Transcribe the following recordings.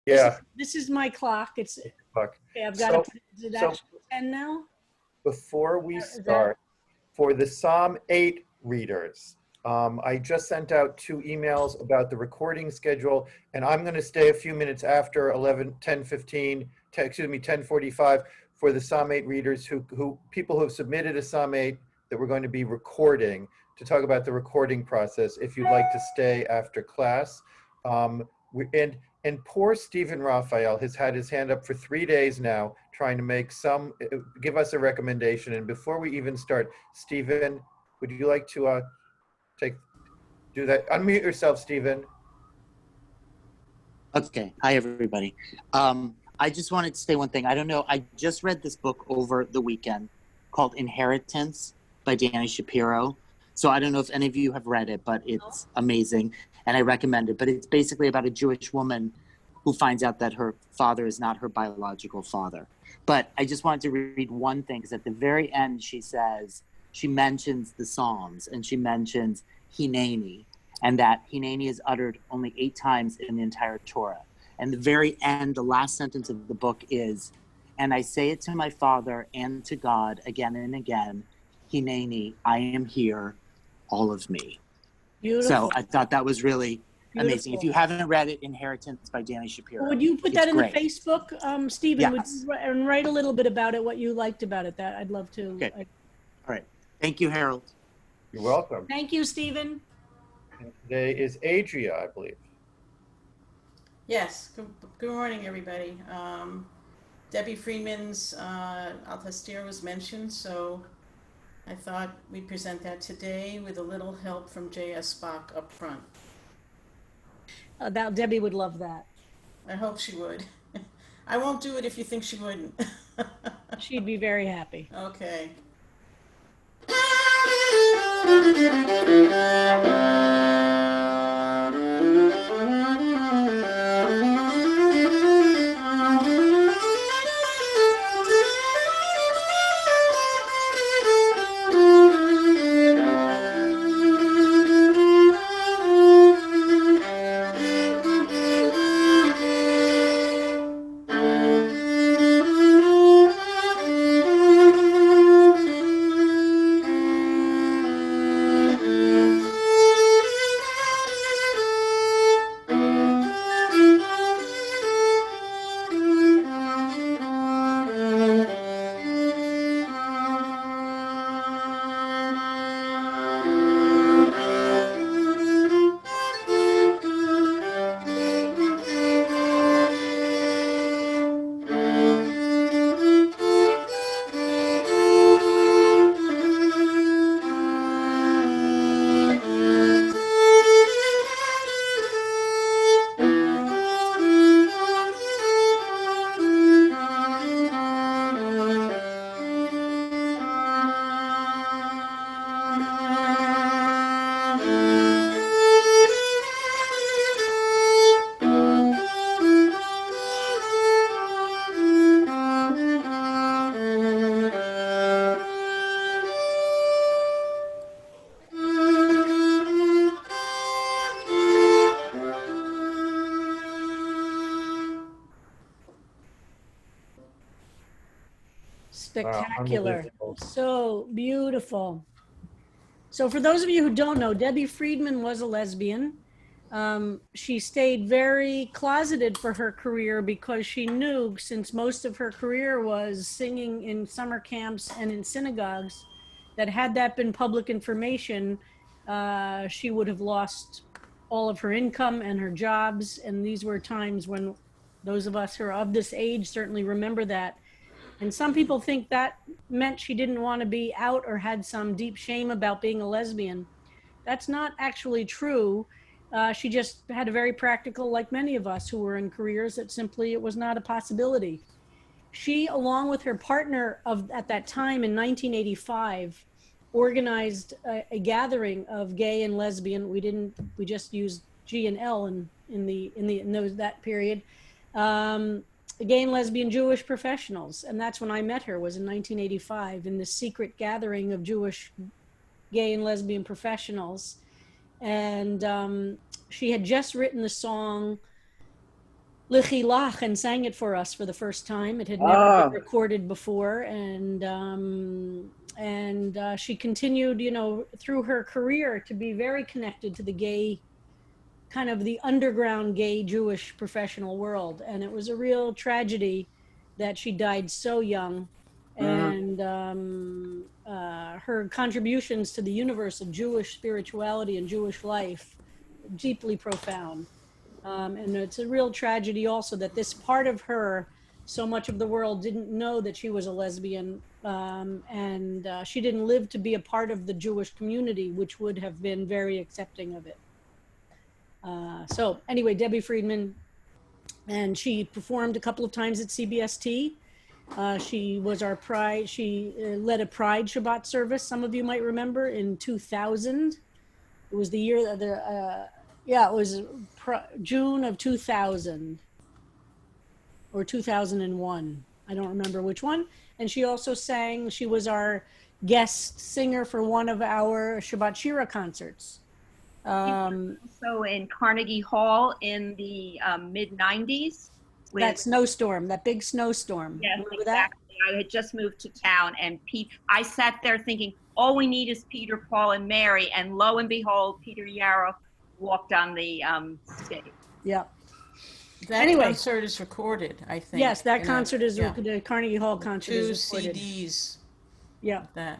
Yeah. This is my clock. It's Fuck. okay. I've got to put it. Is it So actually 10 now? before we Is that start, for the Psalm 8 readers, I just sent out 2 emails about the recording schedule, and I'm going to stay a few minutes after 10:45 for the Psalm 8 readers people who have submitted a Psalm 8 that we're going to be recording, to talk about the recording process if you'd like to stay after class. And poor Stephen Raphael has had his hand up for 3 days now, trying to give us a recommendation. And before we even start, Stephen, would you like to do that? Unmute yourself, Stephen. Okay. Hi, everybody. I just wanted to say one thing. I don't know. I just read this book over the weekend called Inheritance by Danny Shapiro. So I don't know if any of you have read it, but it's amazing and I recommend it. But it's basically about a Jewish woman who finds out that her father is not her biological father. But I just wanted to read one thing, because at the very end, she mentions the Psalms, and she mentions Hineni, and that Hineni is uttered only 8 times in the entire Torah. And the very end, the last sentence of the book is, "And I say it to my Father and to God again and again, Hineni, I am here, all of me." beautiful? So I thought that was really amazing. If Beautiful. you haven't read it, Inheritance by Danny Shapiro. Would you put that in great. the Facebook, Stephen? Yes. And write a little bit about it, what you liked about it. That I'd love to. Okay. All right. Thank you, Harold. You're welcome. Thank you, Stephen. And today is Adria, I believe. Yes, good morning, everybody. Debbie Friedman's Al-Tastir was mentioned, so I thought we'd present that today with a little help from J.S. Bach up front. Debbie would love that. I hope she would. I won't do it if you think she wouldn't. She'd be very happy. Okay. Spectacular. Unbelievable. So beautiful. So for those of you who don't know, Debbie Friedman was a lesbian. She stayed very closeted for her career because she knew, since most of her career was singing in summer camps and in synagogues, that had that been public information, she would have lost all of her income and her jobs. And these were times when those of us who are of this age certainly remember that. And some people think that meant she didn't want to be out or had some deep shame about being a lesbian. That's not actually true. She just had a very practical, like many of us who were in careers that simply it was not a possibility. She, along with her partner at that time in 1985, organized a gathering of gay and lesbian. We just used G and L in that period. Gay and lesbian Jewish professionals. And that's when I met her, was in 1985, in the secret gathering of Jewish gay and lesbian professionals. And she had just written the song Lichilach and sang it for us for the first time. It had never been recorded before, and she continued, you know, through her career to be very connected to the gay, kind of the underground gay Jewish professional world. And it was a real tragedy that she died so young. And her contributions to the universe of Jewish spirituality and Jewish life, deeply profound. And it's a real tragedy also that this part of her, so much of the world didn't know that she was a lesbian, and she didn't live to be a part of the Jewish community, which would have been very accepting of it. So anyway, Debbie Friedman, and she performed a couple of times at CBST. She was our pride. She led a Pride Shabbat service. Some of you might remember in 2000. It was the year that it was June of 2000 or 2001. I don't remember which one. And she also sang, she was our guest singer for one of our Shabbat Shira concerts. Also in Carnegie Hall in the mid-90s. That snowstorm, that big snowstorm. Yes, remember exactly. That? I had just moved to town, and I sat there thinking, all we need is Peter, Paul, and Mary, and lo and behold, Peter Yarrow walked on the stage. Yeah. That concert is recorded, I think. Yes, that concert is the Carnegie Hall concert is recorded. 2 CDs. Yeah. That.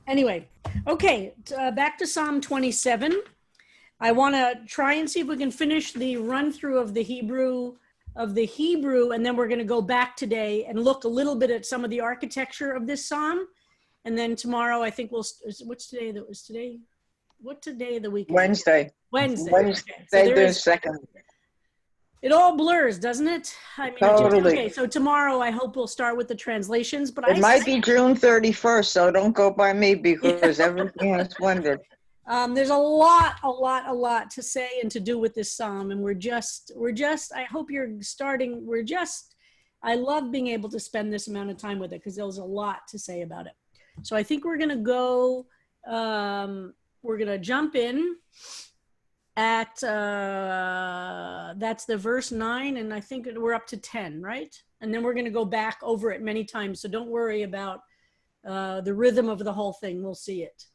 Anyway, okay, back to Psalm 27. I want to try and see if we can finish the run through of the Hebrew, and then we're going to go back today and look a little bit at some of the architecture of this psalm. And then tomorrow, I think what's today? What today of the week? Wednesday. Wednesday. Okay. So the second. It all blurs, doesn't it? I mean, totally. Okay, so tomorrow I hope we'll start with the translations, but it might be June 31st, so don't go by me because everything is wondered. There's a lot to say and to do with this psalm, and we're just, I hope you're starting, I love being able to spend this amount of time with it because there's a lot to say about it. So I think we're going to go, we're going to jump in at, that's the verse 9, and I think we're up to 10, right? And then we're going to go back over it many times, so don't worry about the rhythm of the whole thing. We'll see it.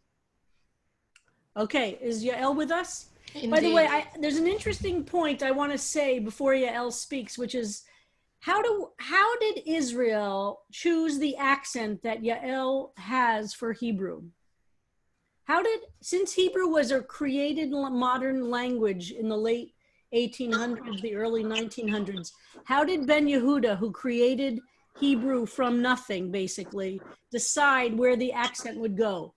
Okay, is Yael with us? Indeed. By the way, there's an interesting point I want to say before Yael speaks, which is how did Israel choose the accent that Yael has for Hebrew? Since Hebrew was a created modern language in the late 1800s, the early 1900s, how did Ben Yehuda, who created Hebrew from nothing, basically, decide where the accent would go?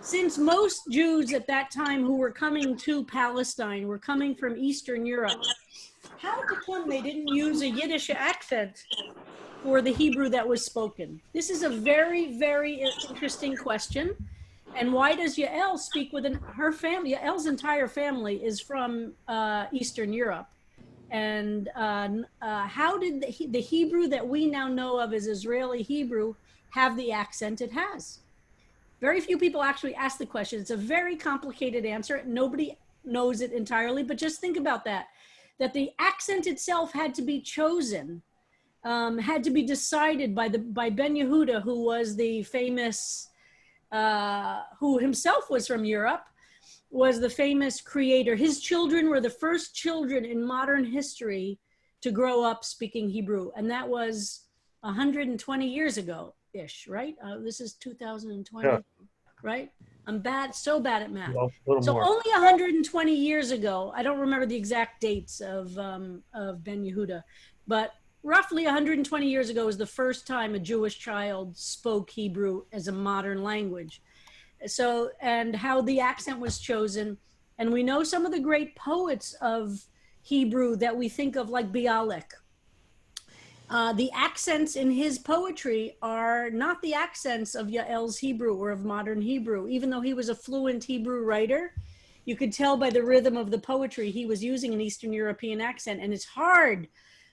Since most Jews at that time who were coming to Palestine were coming from Eastern Europe, how come they didn't use a Yiddish accent for the Hebrew that was spoken? This is a very, very interesting question. And why does Yael speak with her family? Yael's entire family is from Eastern Europe. And how did the Hebrew that we now know of as Israeli Hebrew have the accent it has? Very few people actually ask the question. It's a very complicated answer. Nobody knows it entirely, but just think about that the accent itself had to be chosen, had to be decided by Ben Yehuda, who was the famous, who himself was from Europe, was the famous creator. His children were the first children in modern history to grow up speaking Hebrew. And that was 120 years ago. Ish, right? This is 2020, right? I'm so bad at math. So more. Only 120 years ago, I don't remember the exact dates of Ben Yehuda, but roughly 120 years ago was the first time a Jewish child spoke Hebrew as a modern language. So, and how the accent was chosen. And we know some of the great poets of Hebrew that we think of, like Bialik. The accents in his poetry are not the accents of Yael's Hebrew or of modern Hebrew. Even though he was a fluent Hebrew writer, you could tell by the rhythm of the poetry he was using an Eastern European accent. And it's hard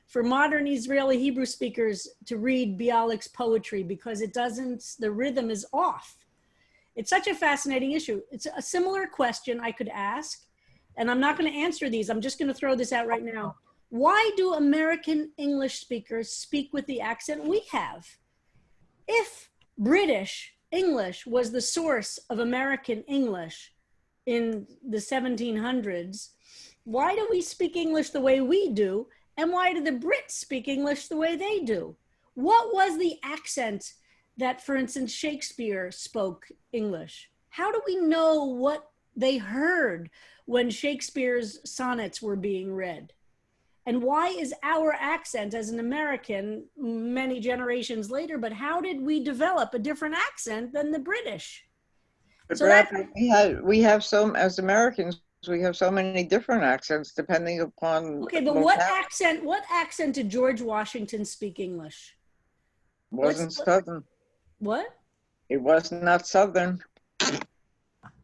for modern Israeli Hebrew speakers to read Bialik's poetry because the rhythm is off. It's such a fascinating issue. It's a similar question I could ask. and I'm not going to answer these. I'm just going to throw this out right now. Why do American English speakers speak with the accent we have? If British English was the source of American English in the 1700s, why do we speak English the way we do? And why do the Brits speak English the way they do? What was the accent that, for instance, Shakespeare spoke English? How do we know what they heard when Shakespeare's sonnets were being read? And why is our accent as an American many generations later, but how did we develop a different accent than the British? But So Rabbi, we have so, as Americans, we have so many different accents depending upon. Okay, but what accent did George Washington speak English? Wasn't Southern. What? It was not Southern.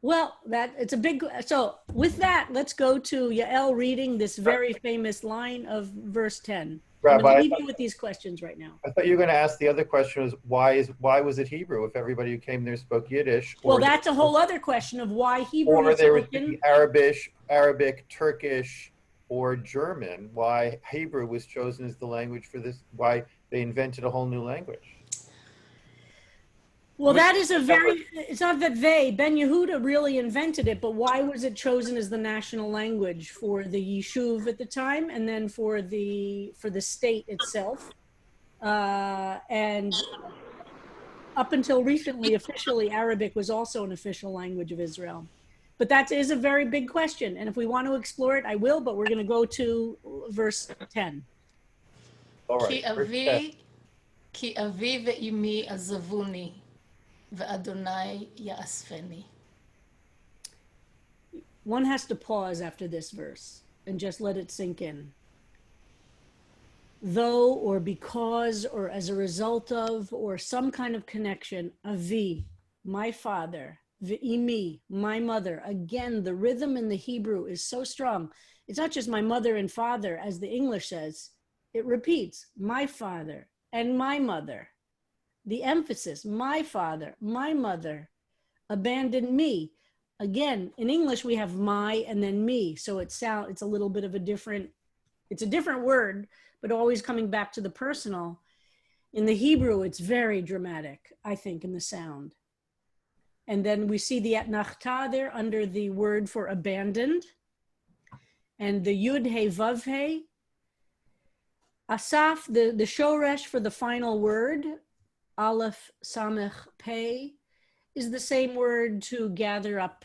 Well, it's a big, so with that, let's go to Yael reading this very famous line of verse 10. I'm going to leave you with these questions right now. I thought you were going to ask the other question was why was it Hebrew if everybody who came there spoke Yiddish? Well, that's a whole other question of why Hebrew or is they were spoken. speaking Arabic, Turkish, or German. Why Hebrew was chosen as the language for this? Why they invented a whole new language? Well, that is it's not that Ben Yehuda really invented it, but why was it chosen as the national language for the Yishuv at the time and then for the state itself? And up until recently, officially, Arabic was also an official language of Israel. But that is a very big question. And if we want to explore it, I will, but we're going to go to verse 10. All right. כי אבי ואמי עזבוני, ואדוני יאספני. One has to pause after this verse and just let it sink in. Though, or because, or as a result of, or some kind of connection, avi, my father, ve'imi, my mother. Again, the rhythm in the Hebrew is so strong. It's not just my mother and father, as the English says. It repeats, my father and my mother. The emphasis, my father, my mother, abandoned me. Again, in English, we have my and then me. So it's a little bit of a different word, but always coming back to the personal. In the Hebrew, it's very dramatic, I think, in the sound. And then we see the etnachta there under the word for abandoned. And the yud he vav he. Asaf, the shoresh for the final word, aleph samech pei, is the same word to gather up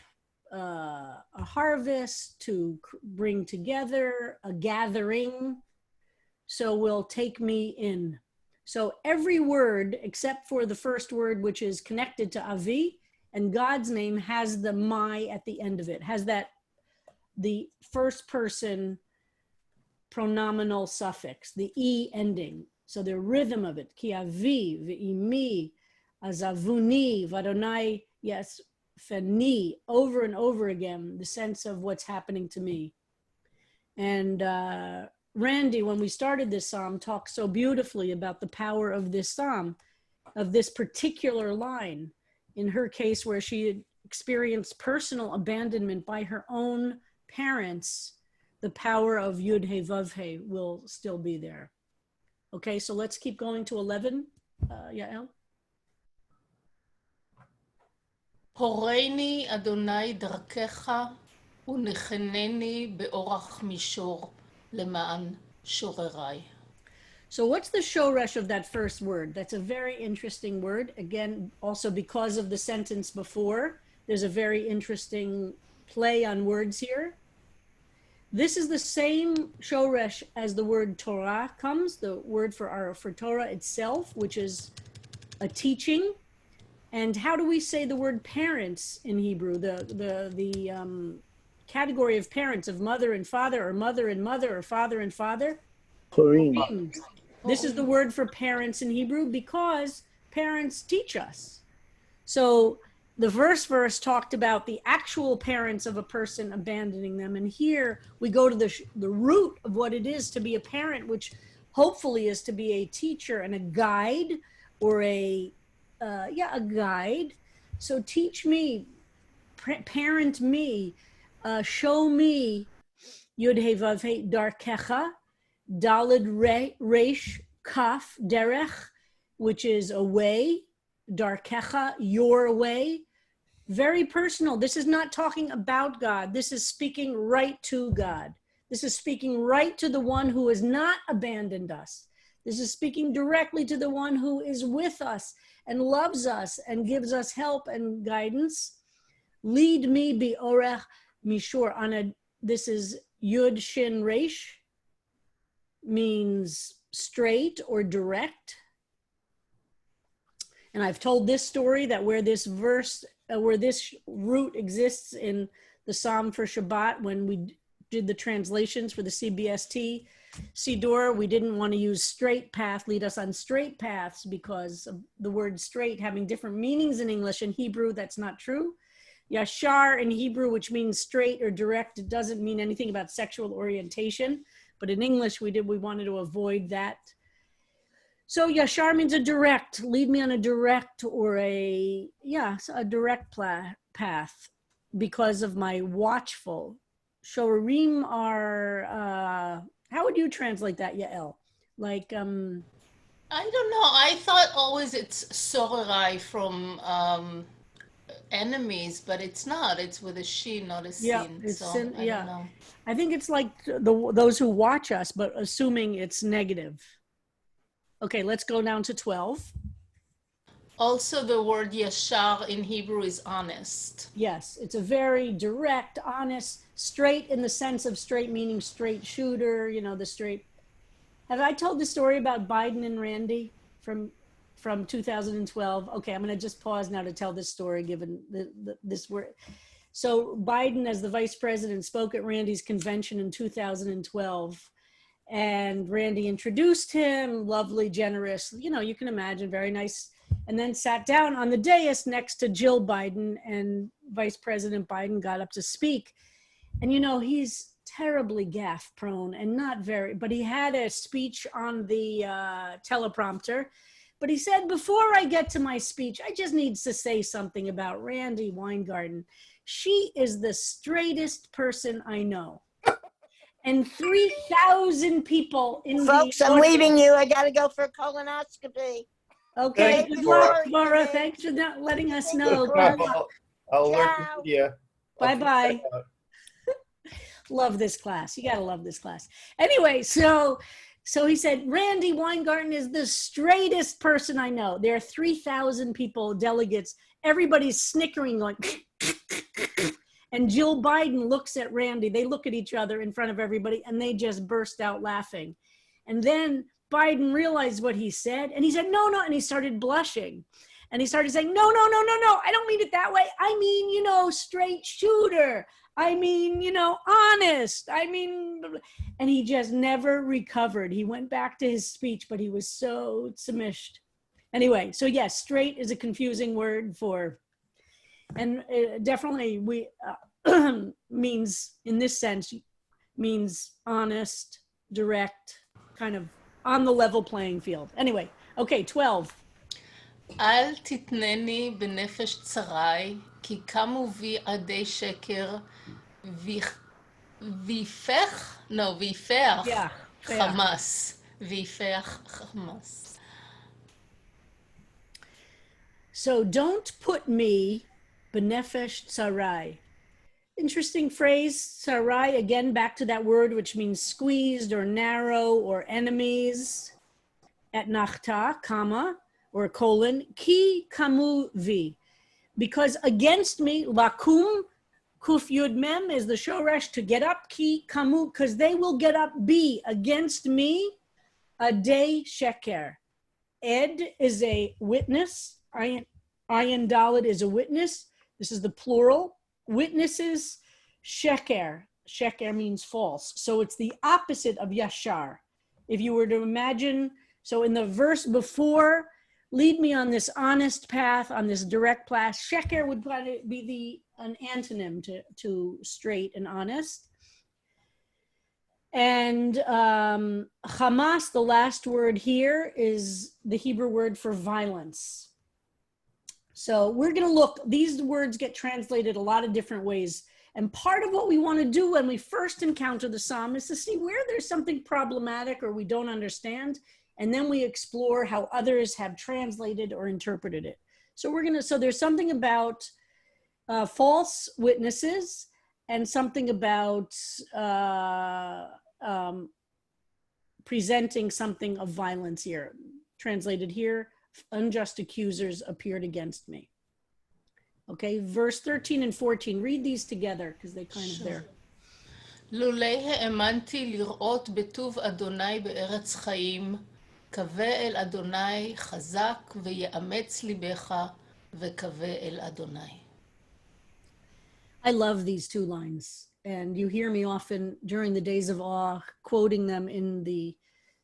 a harvest, to bring together, a gathering. So will take me in. So every word except for the first word, which is connected to Avi, and God's name has the my at the end of it, has the first person pronominal suffix, the e ending. So the rhythm of it, ki avi, ve'imi, azavuni, vadonai, yes, feni, over and over again, the sense of what's happening to me. And Randy, when we started this psalm, talked so beautifully about the power of this psalm, of this particular line, in her case where she had experienced personal abandonment by her own parents. The power of Yud He Vav He will still be there. Okay, so let's keep going to 11, Yael. הורני אדוני דרכך ונחנני באורח מישור למען שוררי. So what's the shoresh of that first word? That's a very interesting word. Again, also because of the sentence before, there's a very interesting play on words here. This is the same shoresh as the word Torah comes, the word for Torah itself, which is a teaching. And how do we say the word parents in Hebrew? The category of parents, of mother and father, or mother and mother, or father and father? Horim. This is the word for parents in Hebrew because parents teach us. So the first verse talked about the actual parents of a person abandoning them. And here we go to the root of what it is to be a parent, which hopefully is to be a teacher and a guide, or a guide. So teach me, parent me, show me Yud He Vav He Darkecha, Dalid Resh Kaf Derech, which is a way, Darkecha, your way. Very personal. This is not talking about God. This is speaking right to God. This is speaking right to the one who has not abandoned us. This is speaking directly to the one who is with us and loves us and gives us help and guidance. Lead me bi orech mishor. This is Yud Shin Resh, means straight or direct. And I've told this story that where this root exists in the Psalm for Shabbat, when we did the translations for the CBST Siddur, we didn't want to use straight path, lead us on straight paths, because of the word straight having different meanings in English. In Hebrew, that's not true. Yashar in Hebrew, which means straight or direct, it doesn't mean anything about sexual orientation. But in English, we wanted to avoid that. So Yashar means a direct, lead me on a direct or a direct path, because of my watchful. Shorim are, how would you translate that, Yael? Like, I don't know. I thought always it's sorerai from enemies, but it's not. It's with a shin, not a sin. Yeah, it's so sin, I don't know. I think it's like those who watch us, but assuming it's negative. Okay, let's go down to 12. Also, the word yashar in Hebrew is honest. Yes, it's a very direct, honest, straight in the sense of straight meaning straight shooter, the straight. Have I told the story about Biden and Randy from 2012? Okay, I'm going to just pause now to tell this story given this word. So Biden, as the vice president, spoke at Randy's convention in 2012. And Randy introduced him, lovely, generous, you can imagine, very nice. And then sat down on the dais next to Jill Biden, and Vice President Biden got up to speak. And, he's terribly gaffe prone and not very, but he had a speech on the teleprompter. But he said, before I get to my speech, I just need to say something about Randy Weingarten. She is the straightest person I know. And 3,000 people in Folks, the I'm audience. leaving you. I got to go for a colonoscopy. Okay, Thank good you, luck, Laura. Laura. Thanks for not letting us know. I'll alert Ciao. the media. Bye-bye. Love this class. You got to love this class. Anyway, so he said, Randy Weingarten is the straightest person I know. There are 3,000 people, delegates. Everybody's snickering like, and Jill Biden looks at Randy. They look at each other in front of everybody, and they just burst out laughing. And then Biden realized what he said, and he said, no, and he started blushing. And he started saying, no, I don't mean it that way. I mean, straight shooter. I mean, honest. And he just never recovered. He went back to his speech, but he was so tzmished. Anyway, so yes, straight is a confusing word for, and definitely means, in this sense, means honest, direct, kind of on the level playing field. Anyway, okay, 12. אל תתנני בנפש צרי, כי קמו בי עדי שקר, ויפח חמאס. ויפח חמאס. So don't put me benefesh tsarai. Interesting phrase, tsarai, again, back to that word which means squeezed or narrow or enemies. At nachta, comma, or colon, ki kamu vi. Because against me, lakum, kuf yud mem is the shoresh, to get up, ki kamu, because they will get up, be against me, adei sheker. Ed is a witness. Ayin Dalet is a witness. This is the plural. Witnesses, sheker. Sheker means false. So it's the opposite of yashar. If you were to imagine, so in the verse before, lead me on this honest path, on this direct path, sheker would probably be an antonym to straight and honest. And Hamas, the last word here, is the Hebrew word for violence. So we're going to look, these words get translated a lot of different ways. And part of what we want to do when we first encounter the psalm is to see where there's something problematic or we don't understand. And then we explore how others have translated or interpreted it. So so there's something about false witnesses and something about presenting something of violence here. Translated here, unjust accusers appeared against me. Okay, verse 13 and 14, read these together because they kind of there. לולא האמנתי לראות בטוב אדוני בארץ חיים, קווה אל אדוני חזק ויאמץ ליבך וקווה אל אדוני. I love these two lines, and you hear me often during the days of awe quoting them in the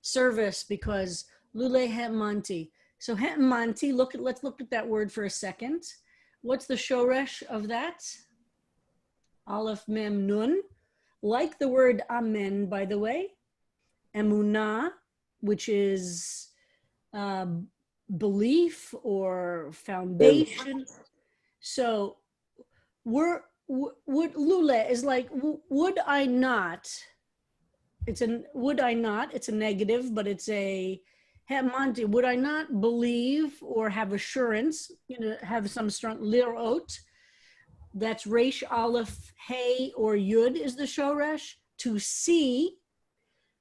service because lule he'emanti. So he'emanti, let's look at that word for a second. What's the shoresh of that? Aleph mem nun. Like the word amen, by the way. Emunah, which is belief or foundation. So would lule is like, would I not? It's a negative, but it's a he'emanti. Would I not believe or have assurance, have some strong lirot? That's resh aleph hey or yud is the shoresh, to see.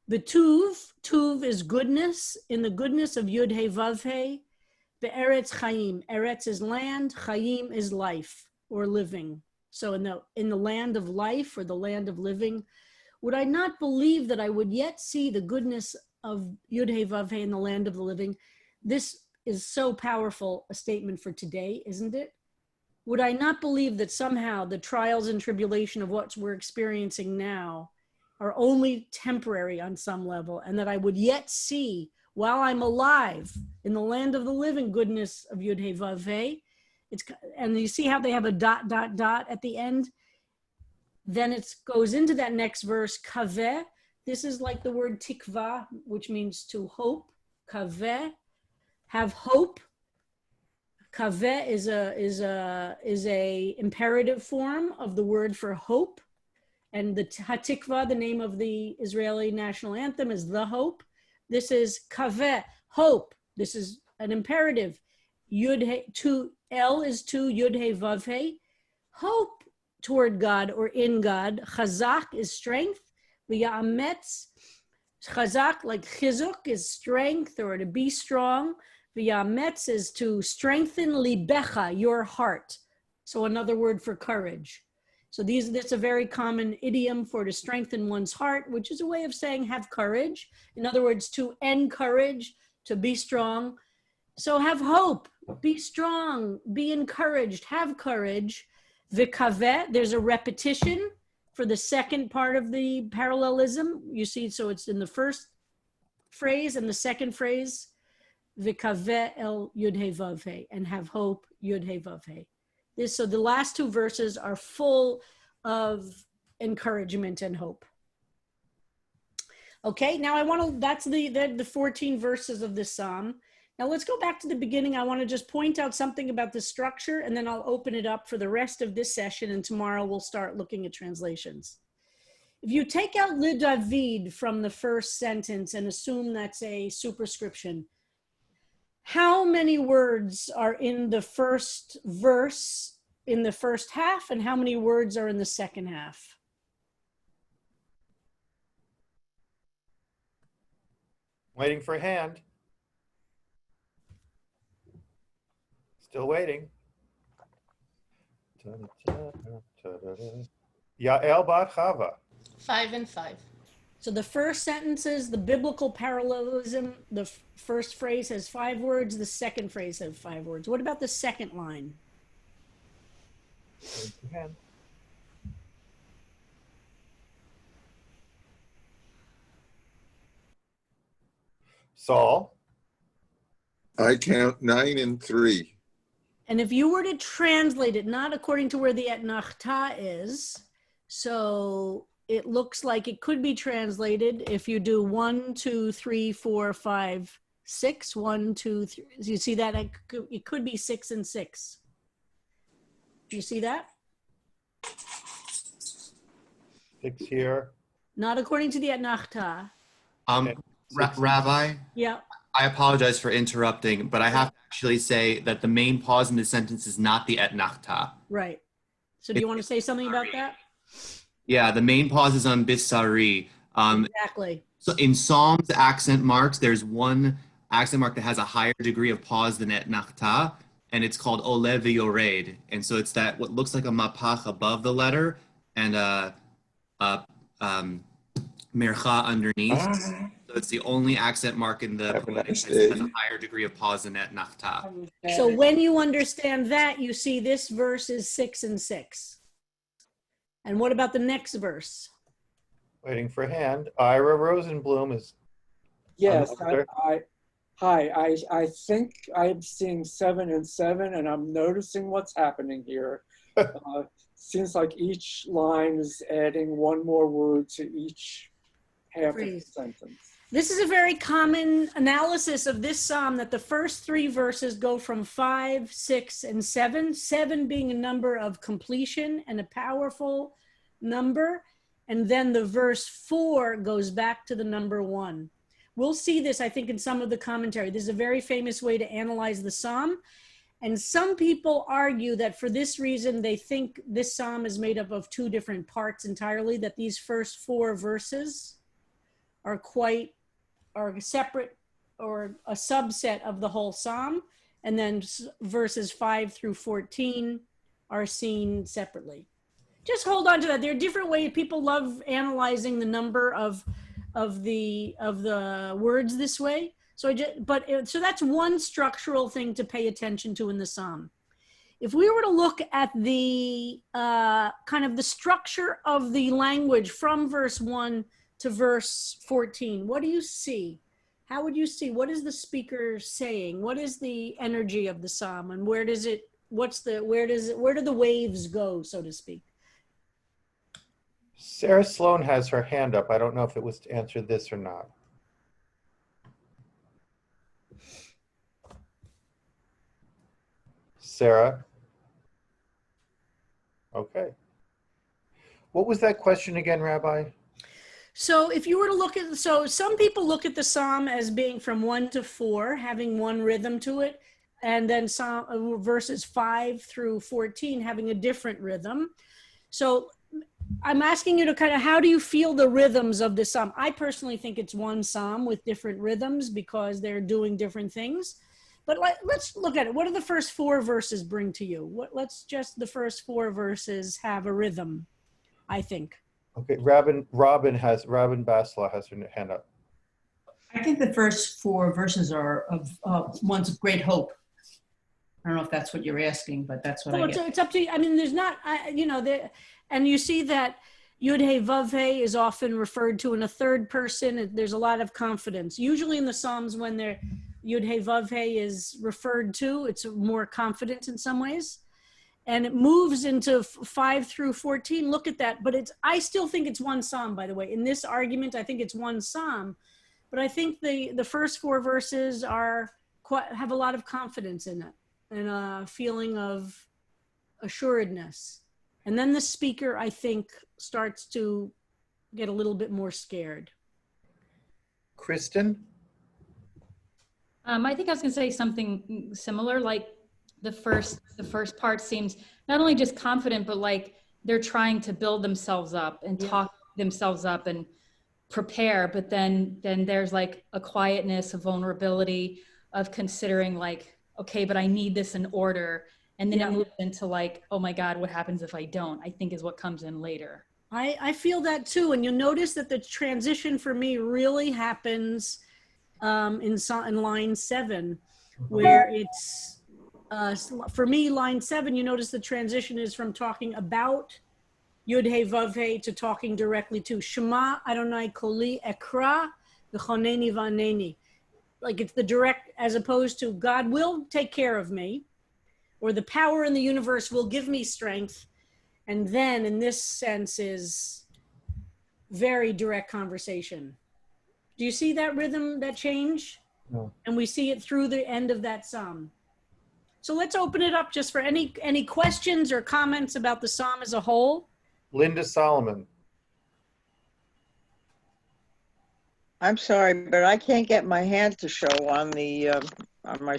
The tuv is goodness, in the goodness of yud hey vav hey. The eretz chayim, eretz is land, chayim is life or living. So in the land of life or the land of living, would I not believe that I would yet see the goodness of Yud Hey Vav Hey in the land of the living? This is so powerful a statement for today, isn't it? Would I not believe that somehow the trials and tribulation of what we're experiencing now are only temporary on some level, and that I would yet see, while I'm alive, in the land of the living, goodness of Yud Hey Vav Hey? And you see how they have a ... at the end? Then it goes into that next verse, kaveh. This is like the word tikva, which means to hope. Kaveh, have hope. Kaveh is a imperative form of the word for hope. And the hatikva, the name of the Israeli national anthem, is the hope. This is kaveh, hope. This is an imperative. Yud hey, El is to Yud Hey Vav Hey. Hope toward God or in God. Chazak is strength. V'ya'ametz, chazak, like chizuk, is strength or to be strong. V'ya'ametz is to strengthen libecha, your heart. So another word for courage. So that's a very common idiom for to strengthen one's heart, which is a way of saying have courage. In other words, to encourage, to be strong. So have hope, be strong, be encouraged, have courage. V'kaveh, there's a repetition for the second part of the parallelism. You see, so it's in the first phrase and the second phrase, v'kaveh el yud hey vav hey, and have hope, yud hey vav hey. So the last two verses are full of encouragement and hope. Okay, now that's the 14 verses of this psalm. Now let's go back to the beginning. I want to just point out something about the structure, and then I'll open it up for the rest of this session, and tomorrow we'll start looking at translations. If you take out le David from the first sentence and assume that's a superscription, how many words are in the first verse in the first half, and how many words are in the second half? Waiting for a hand. Still waiting. Yael Bat Chava. 5 and 5. So the first sentence is the biblical parallelism. The first phrase has 5 words. The second phrase has 5 words. What about the second line? Saul. I count 9 and 3. And if you were to translate it, not according to where the etnachta is, so it looks like it could be translated if you do 1, 2, 3, 4, 5, 6, 1, 2, 3. You see that? It could be 6 and 6. Do you see that? 6 here. Not according to the Etnachta. Okay, 6. Rabbi, Yeah. I apologize for interrupting, but I have to actually say that the main pause in the sentence is not the etnachta. Right. So do you want to say something about that? Yeah, the main pause is on bisari. Exactly. So in Psalms accent marks, there's one accent mark that has a higher degree of pause than etnachta, and it's called ole v'yored. And so it's that what looks like a mapach above the letter and a mercha underneath. So it's the only accent mark in the poetic that has a higher degree of pause than etnachta. So when you understand that, you see this verse is 6 and 6. And what about the next verse? Waiting for a hand. Ira Rosenblum is. Yes, There. I think I'm seeing 7 and 7, and I'm noticing what's happening here. Seems like each line is adding one more word to each half of the sentence. This is a very common analysis of this psalm, that the first 3 verses go from 5, 6, and 7. 7 being a number of completion and a powerful number. And then the verse 4 goes back to the number 1. We'll see this, I think, in some of the commentary. This is a very famous way to analyze the psalm. And some people argue that for this reason, they think this psalm is made up of 2 different parts entirely, that these first 4 verses are separate or a subset of the whole psalm. And then verses 5 through 14 are seen separately. Just hold on to that. There are different ways. People love analyzing the number of the words this way. So so that's one structural thing to pay attention to in the psalm. If we were to look at the kind of the structure of the language from verse 1 to verse 14, what do you see? How would you see? What is the speaker saying? What is the energy of the psalm, and where do the waves go, so to speak? Sarah Sloan has her hand up. I don't know if it was to answer this or not. Sarah? Okay. What was that question again, Rabbi? So if you were to look at, so some people look at the psalm as being from 1 to 4, having one rhythm to it, and then verses 5 through 14 having a different rhythm. So I'm asking you to kind of, how do you feel the rhythms of the psalm? I personally think it's one psalm with different rhythms because they're doing different things. But let's look at it. What do the first 4 verses bring to you? Let's just the first 4 verses have a rhythm, I think. Okay, Robin Basla has her hand up. I think the first 4 verses are of ones of great hope. I don't know if that's what you're asking, but that's what I get. It's up to you. I mean, there's not, and you see that Yud He Vav He is often referred to in a third person. There's a lot of confidence. Usually in the Psalms, when Yud He Vav He is referred to, it's more confident in some ways. And it moves into 5 through 14. Look at that. But I still think it's one psalm, by the way. In this argument, I think it's one psalm. But I think the first 4 verses have a lot of confidence in it and a feeling of assuredness. And then the speaker, I think, starts to get a little bit more scared. Kristen? I think I was going to say something similar, like the first part seems not only just confident, but like they're trying to build themselves up and talk themselves up and prepare. But then there's like a quietness, a vulnerability of considering like, okay, but I need this in order. And then it moves into like, oh my God, what happens if I don't? I think is what comes in later. I feel that too. And you'll notice that the transition for me really happens in line 7, where it's, for me, line 7, you notice the transition is from talking about Yud He Vav He to talking directly to Shema Adonai Koli Ekra V'choneni V'aneni. Like it's the direct, as opposed to God will take care of me, or the power in the universe will give me strength. And then in this sense is very direct conversation. Do you see that rhythm, that change? No. And we see it through the end of that psalm. So let's open it up just for any questions or comments about the psalm as a whole. Linda Solomon. I'm sorry, but I can't get my hand to show on the, on my.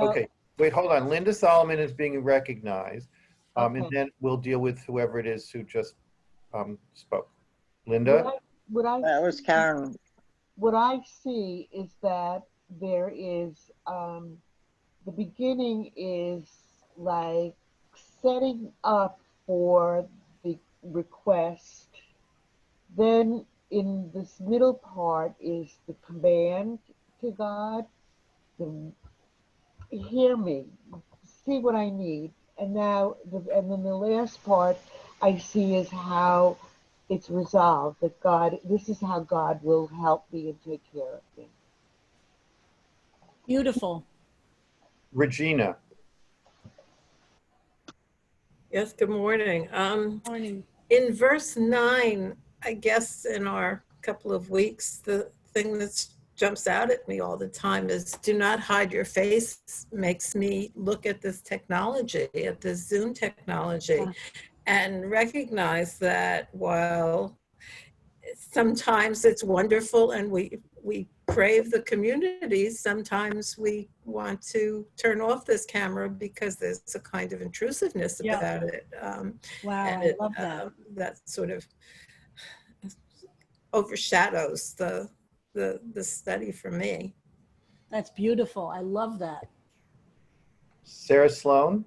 Okay, wait, hold on. Linda Solomon is being recognized. And Okay. then we'll deal with whoever it is who just spoke. Linda? That was Karen. What I see is that there is, the beginning is like setting up for the request. Then in this middle part is the command to God, the hear me, see what I need. And now, and then the last part I see is how it's resolved, that God, this is how God will help me and take care of me. Beautiful. Regina? Yes, good morning. Morning. In verse 9, I guess in our couple of weeks, the thing that jumps out at me all the time is do not hide your face. Makes me look at this technology, at this Zoom technology, and recognize that while sometimes it's wonderful and we crave the community, sometimes we want to turn off this camera because there's a kind of intrusiveness about it. Wow, and I love that. That sort of overshadows the study for me. That's beautiful. I love that. Sarah Sloan?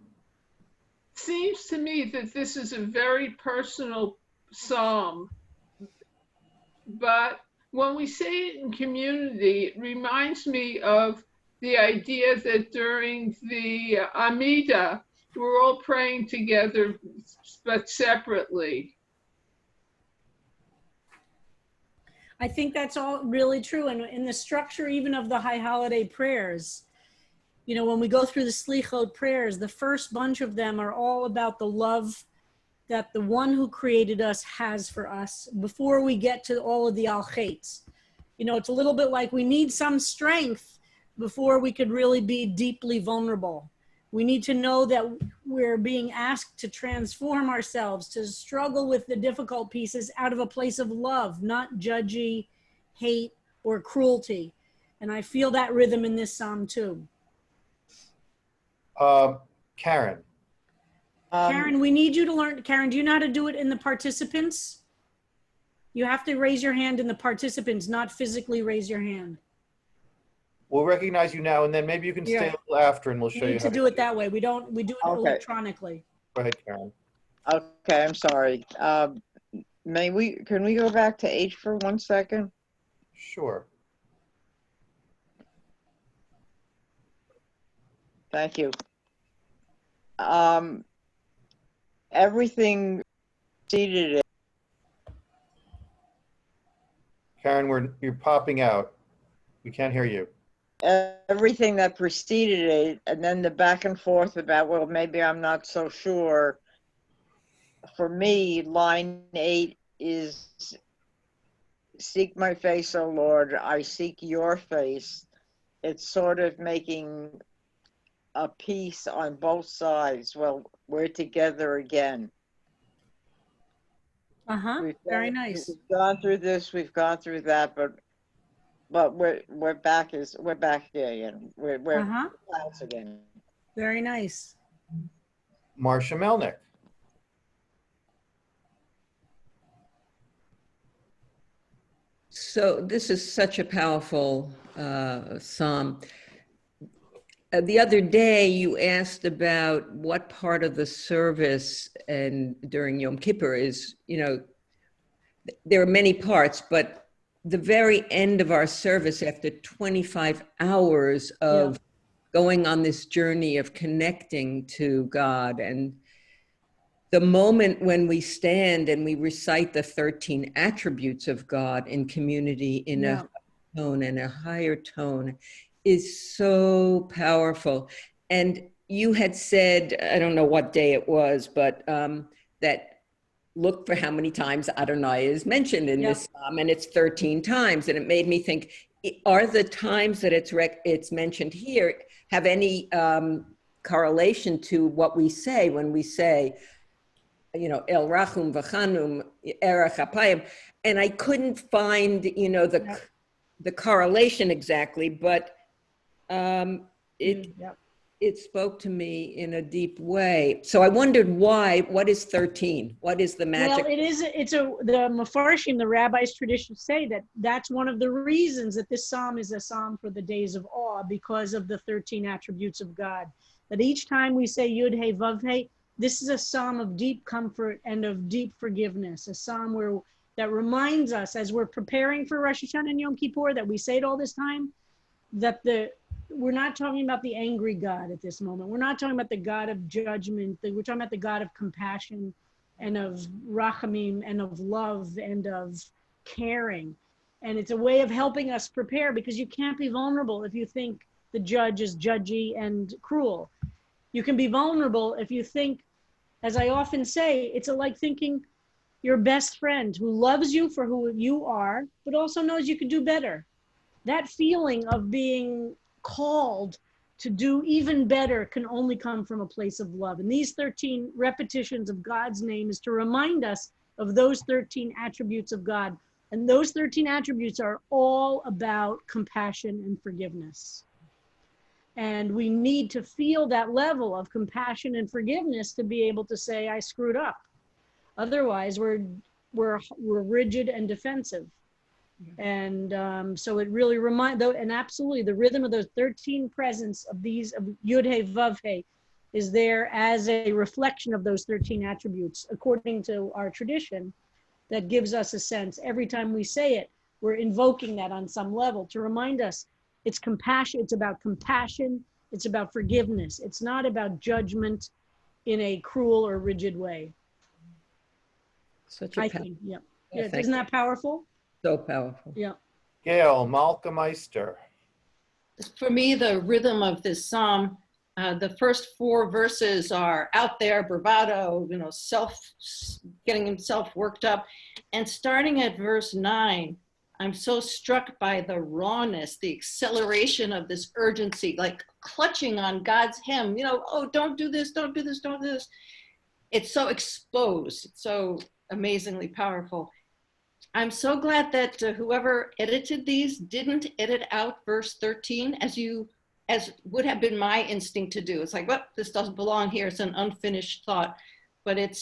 Seems to me that this is a very personal psalm, but when we say it in community, it reminds me of the idea that during the Amida, we're all praying together, but separately. I think that's all really true. And in the structure even of the high holiday prayers, you know, when we go through the Slichot prayers, the first bunch of them are all about the love that the one who created us has for us before we get to all of the al-chaitz. You know, it's a little bit like we need some strength before we could really be deeply vulnerable. We need to know that we're being asked to transform ourselves, to struggle with the difficult pieces out of a place of love, not judgy, hate, or cruelty. And I feel that rhythm in this psalm too. Karen? Karen, we need you to learn. Karen, do you know how to do it in the participants? You have to raise your hand in the participants, not physically raise your hand. We'll recognize you now, and then maybe you can stay a little after, and we'll show You you need how to do it that way. We do it electronically. Go ahead, Karen. Okay, I'm sorry. Can we go back to H for 1 second? Sure. Thank you. Everything preceded it. Karen, you're popping out. We can't hear you. Everything that preceded it, and then the back and forth about, well, maybe I'm not so sure. For me, line 8 is, seek my face, O Lord, I seek your face. It's sort of making a peace on both sides. Well, we're together again. Very nice. We've gone through this, we've gone through that, but we're back again. We're house again. Very nice. Marcia Melnick. So this is such a powerful psalm. The other day you asked about what part of the service and during Yom Kippur is, you know, there are many parts, but the very end of our service after 25 hours of going on this journey of connecting to God, and the moment when we stand and we recite the 13 attributes of God in community in a tone and a higher tone is so powerful. And you had said, I don't know what day it was, but that look for how many times Adonai is mentioned in this psalm, and it's 13 times. And it made me think, are the times that it's mentioned here have any correlation to what we say when we say, El Rachum V'Chanum Erech Apayim, and I couldn't find, the correlation exactly, but it spoke to me in a deep way. So I wondered what is 13? What is the magic? Well, the Mefarshim, the rabbis' traditions say that that's one of the reasons that this psalm is a psalm for the days of awe, because of the 13 attributes of God. That each time we say Yud He Vav He, this is a psalm of deep comfort and of deep forgiveness, a psalm that reminds us as we're preparing for Rosh Hashanah and Yom Kippur, that we say it all this time, that we're not talking about the angry God at this moment. We're not talking about the God of judgment. We're talking about the God of compassion and of rachamim and of love and of caring. And it's a way of helping us prepare, because you can't be vulnerable if you think the judge is judgy and cruel. You can be vulnerable if you think, as I often say, it's like thinking your best friend who loves you for who you are, but also knows you could do better. That feeling of being called to do even better can only come from a place of love. And these 13 repetitions of God's name is to remind us of those 13 attributes of God. And those 13 attributes are all about compassion and forgiveness. And we need to feel that level of compassion and forgiveness to be able to say, I screwed up. Otherwise, we're rigid and defensive. And so it really and absolutely the rhythm of those 13 presents of these, of Yud He Vav He, is there as a reflection of those 13 attributes, according to our tradition, that gives us a sense. Every time we say it, we're invoking that on some level to remind us it's compassion. It's about compassion. It's about forgiveness. It's not about judgment in a cruel or rigid way. Such a isn't that powerful? So powerful. Yeah. Gail, Malka Meister. For me, the rhythm of this psalm, the first 4 verses are out there, bravado, getting himself worked up. And starting at verse 9, I'm so struck by the rawness, the acceleration of this urgency, like clutching on God's hem, oh, don't do this, don't do this, don't do this. It's so exposed, it's so amazingly powerful. I'm so glad that whoever edited these didn't edit out verse 13 as would have been my instinct to do. It's like, well, this doesn't belong here. It's an unfinished thought, but it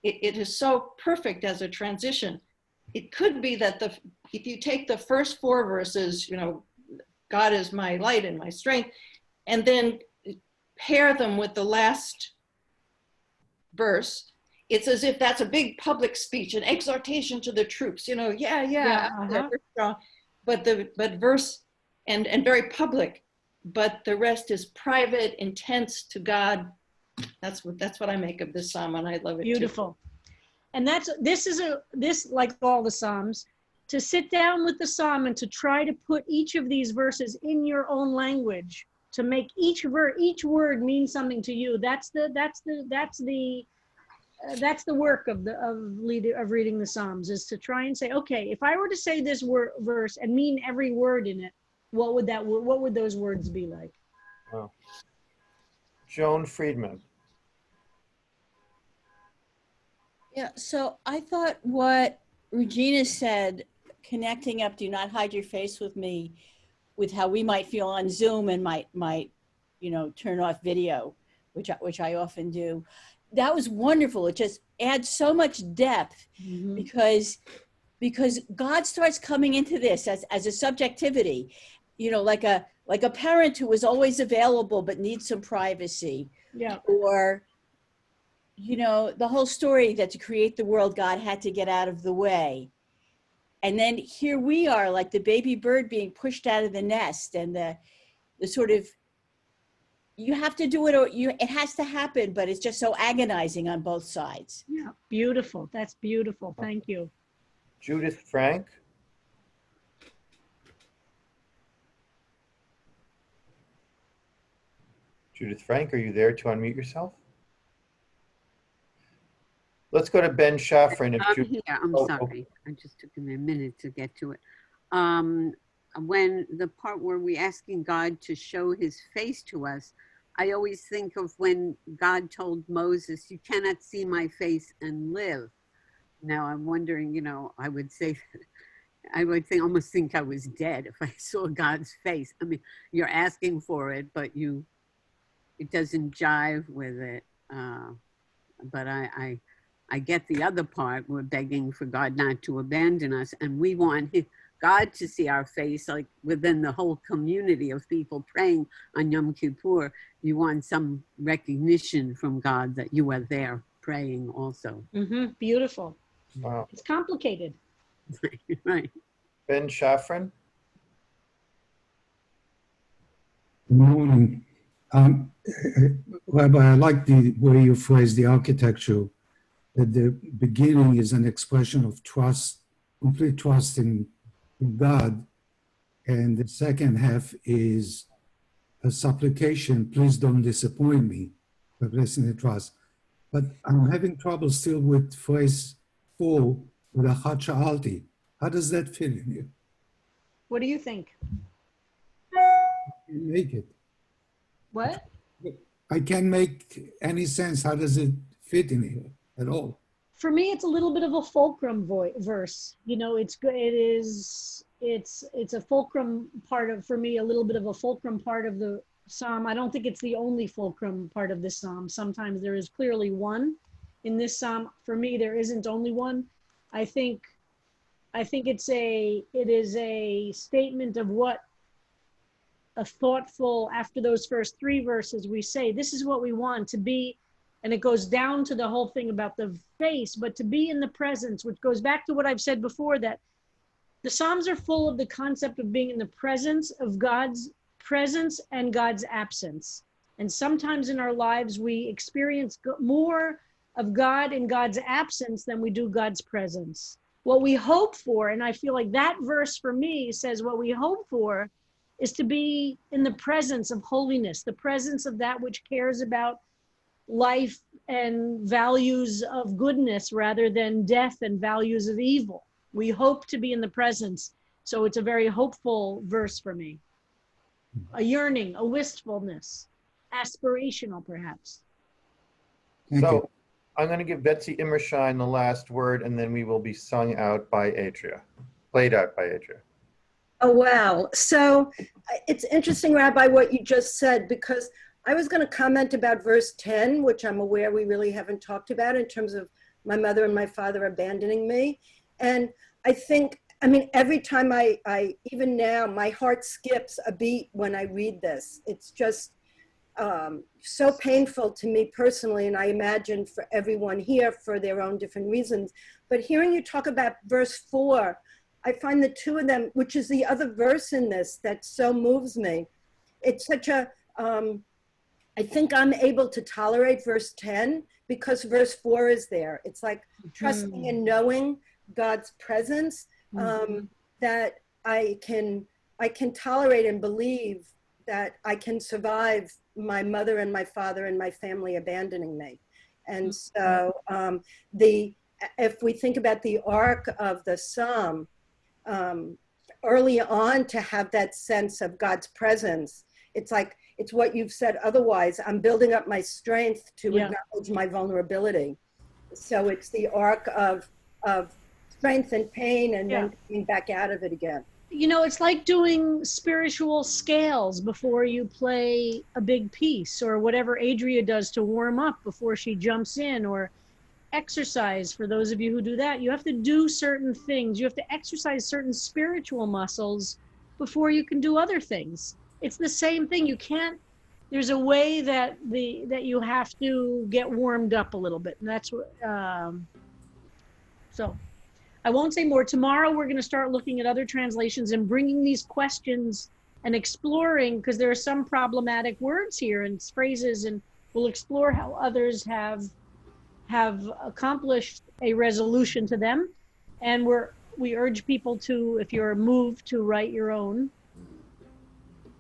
is so perfect as a transition. It could be that if you take the first 4 verses, God is my light and my strength, and then pair them with the last verse, it's as if that's a big public speech, an exhortation to the troops, but verse and very public, but the rest is private, intense to God. That's what I make of this psalm, and I love it. Beautiful. And this like all the psalms, to sit down with the psalm and to try to put each of these verses in your own language, to make each word mean something to you. That's the work of reading the Psalms, is to try and say, okay, if I were to say this verse and mean every word in it, what would those words be like? Wow. Joan Friedman. Yeah, so I thought what Regina said, connecting up, do not hide your face with me, with how we might feel on Zoom and might turn off video, which I often do. That was wonderful. It just adds so much depth, because God starts coming into this as a subjectivity, like a parent who is always available but needs some privacy. Yeah. Or, the whole story that to create the world, God had to get out of the way. And then here we are, like the baby bird being pushed out of the nest, and the sort of, you have to do it, or it has to happen, but it's just so agonizing on both sides. Yeah, beautiful. That's beautiful. Thank you. Judith Frank. Judith Frank, are you there to unmute yourself? Let's go to Ben Shafran. I'm here. I'm sorry. I just took me a minute to get to it. When the part where we're asking God to show his face to us, I always think of when God told Moses, "You cannot see my face and live." Now I'm wondering, I would say, almost think I was dead if I saw God's face. I mean, you're asking for it, but it doesn't jive with it. But I get the other part. We're begging for God not to abandon us, and we want God to see our face, like within the whole community of people praying on Yom Kippur. You want some recognition from God that you are there praying also. Beautiful. Wow. It's complicated. Right. Ben Shafran? Good morning. Rabbi, I like the way you phrase the architecture, that the beginning is an expression of trust, complete trust in God, and the second half is a supplication, please don't disappoint me, by placing the trust. But I'm having trouble still with phrase 4 with a Hacha'alti. How does that fit in here? What do you think? You make it. What? I can't make any sense. How does it fit in here at all? For me, it's a little bit of a fulcrum verse. It's a fulcrum part of, for me, a little bit of a fulcrum part of the psalm. I don't think it's the only fulcrum part of this psalm. Sometimes there is clearly one. In this psalm, for me, there isn't only one. I think it is a statement of what a thoughtful, after those first 3 verses, we say, this is what we want to be. And it goes down to the whole thing about the face, but to be in the presence, which goes back to what I've said before, that the Psalms are full of the concept of being in the presence of God's presence and God's absence. And sometimes in our lives, we experience more of God in God's absence than we do God's presence. What we hope for, and I feel like that verse for me says what we hope for is to be in the presence of holiness, the presence of that which cares about life and values of goodness rather than death and values of evil. We hope to be in the presence. So it's a very hopeful verse for me. A yearning, a wistfulness, aspirational perhaps. So I'm going to give Betsy Immershine the last word, and then we will be sung out by Adria, played out by Adria. Oh, wow. So it's interesting, Rabbi, what you just said, because I was going to comment about verse 10, which I'm aware we really haven't talked about in terms of my mother and my father abandoning me. And I think, every time I even now, my heart skips a beat when I read this. It's just so painful to me personally, and I imagine for everyone here for their own different reasons. But hearing you talk about verse 4, I find the 2 of them, which is the other verse in this that so moves me. It's such a, I think I'm able to tolerate verse 10 because verse 4 is there. It's like trusting and knowing God's presence, that I can tolerate and believe that I can survive my mother and my father and my family abandoning me. And so if we think about the arc of the psalm, early on to have that sense of God's presence, it's like, it's what you've said otherwise. I'm building up my strength to acknowledge my vulnerability. So it's the arc of strength and pain and then coming back out of it again. It's like doing spiritual scales before you play a big piece, or whatever Adria does to warm up before she jumps in, or exercise. For those of you who do that, you have to do certain things. You have to exercise certain spiritual muscles before you can do other things. It's the same thing. You can't, there's a way that you have to get warmed up a little bit. And that's what, so I won't say more. Tomorrow we're going to start looking at other translations and bringing these questions and exploring, because there are some problematic words here and phrases, and we'll explore how others have accomplished a resolution to them. And we urge people to, if you're moved, to write your own.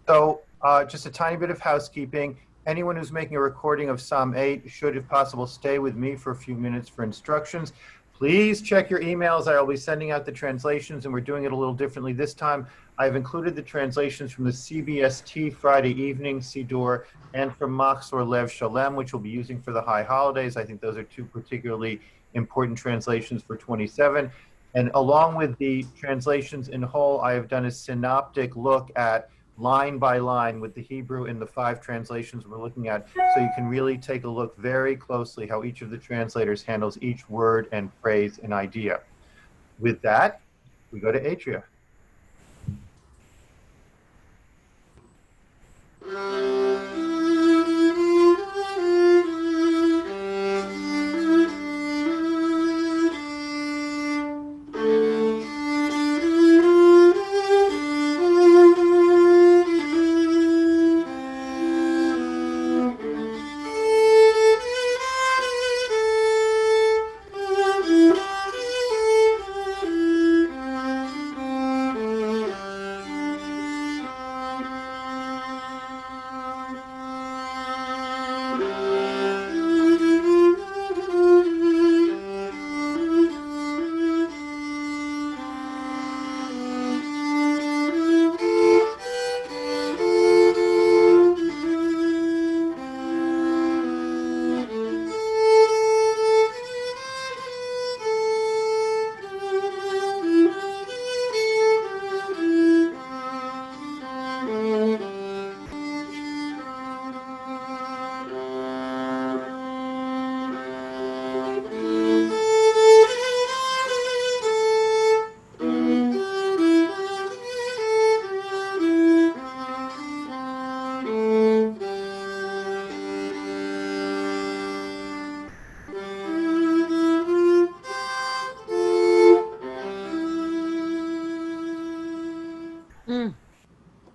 So just a tiny bit of housekeeping. Anyone who's making a recording of Psalm 8 should, if possible, stay with me for a few minutes for instructions. Please check your emails. I will be sending out the translations, and we're doing it a little differently this time. I've included the translations from the CBST Friday evening Siddur and from Machzor Lev Shalem, which we'll be using for the high holidays. I think those are two particularly important translations for 27. And along with the translations in whole, I have done a synoptic look at line by line with the Hebrew in the 5 translations we're looking at, so you can really take a look very closely how each of the translators handles each word and phrase and idea. With that, we go to Adria.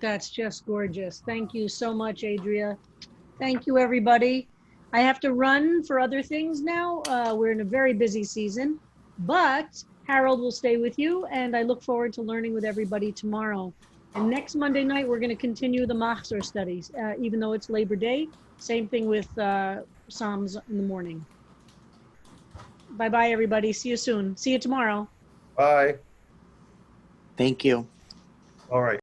That's just gorgeous. Thank you so much, Adria. Thank you, everybody. I have to run for other things now. We're in a very busy season, but Harold will stay with you, and I look forward to learning with everybody tomorrow. And next Monday night, we're going to continue the Machzor studies, even though it's Labor Day. Same thing with Psalms in the morning. Bye-bye, everybody. See you soon. See you tomorrow. Bye. Thank you. All right.